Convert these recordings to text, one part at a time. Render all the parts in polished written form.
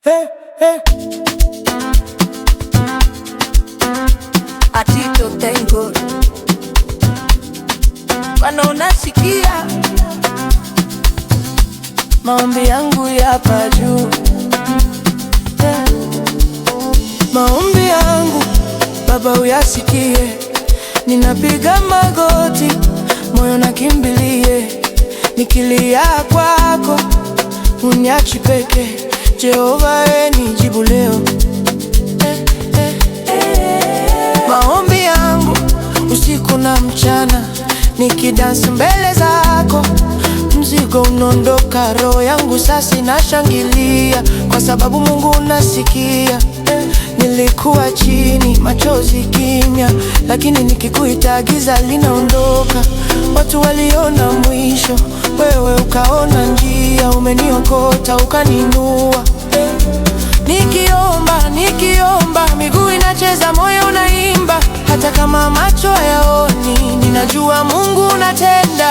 Hey, hey. Atito tengo Bwana, unasikia Maombi yangu yapa juu, maombi yangu Baba uyasikie, ninapiga magoti, moyo nakimbilie, nikilia kwako uniachi peke. Jehova nijibu leo, maombi yangu usiku na mchana, nikidansi mbele zako, mzigo unaondoka, roho yangu sasa inashangilia, kwa sababu Mungu unasikia. Nilikuwa chini, machozi kimya, lakini nikikuita giza linaondoka. Watu waliona mwisho, wewe ukaona njia, umeniokota ukaninua. Nikiomba, miguu inacheza, moyo unaimba, hata kama macho hayaoni, ninajua Mungu unatenda.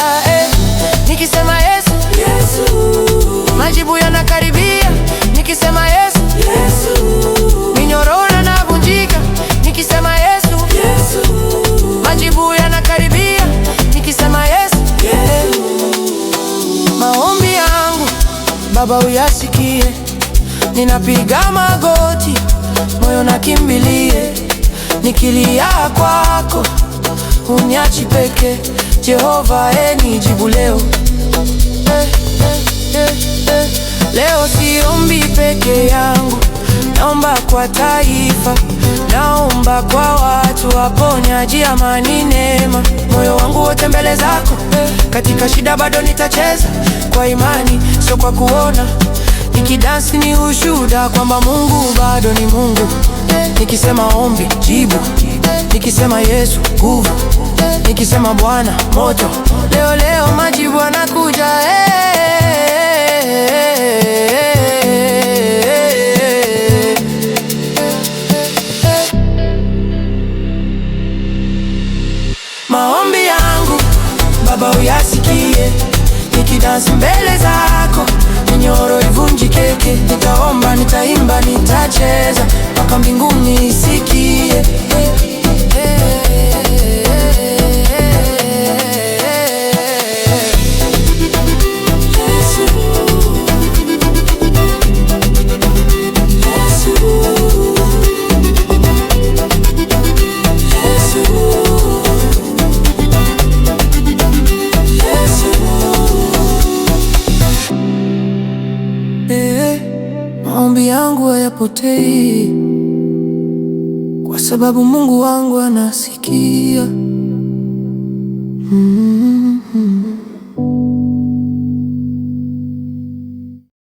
Nikisema Yesu, Yesu, majibu yanakaribia. Nikisema Yesu, Yesu, minyororo inavunjika. Nikisema Yesu, Yesu, majibu yanakaribia. Nikisema Yesu, Yesu, maombi yangu Baba uyasikie, ninapiga magoti, moyo nakimbilie, nikilia kwako uniachi peke. Jehova nijibu leo, leo siombi peke yangu, naomba kwa taifa, naomba kwa watu, waponyaji, amani, neema. Moyo wangu wote mbele zako, katika shida bado nitacheza kwa imani, sio kwa kuona. Nikidansi ni ushuhuda kwamba Mungu bado ni Mungu. Nikisema ombi jibu, nikisema Yesu nguvu, nikisema Bwana moto. Leo majibu yanakuja. Maombi yangu Baba uyasikie, nikidansi mbele zako, minyororo ivunjike. Nitaomba, nitaimba, nitacheza mpaka mbinguni isikie. Maombi yangu hayapotei, kwa sababu Mungu wangu anasikia.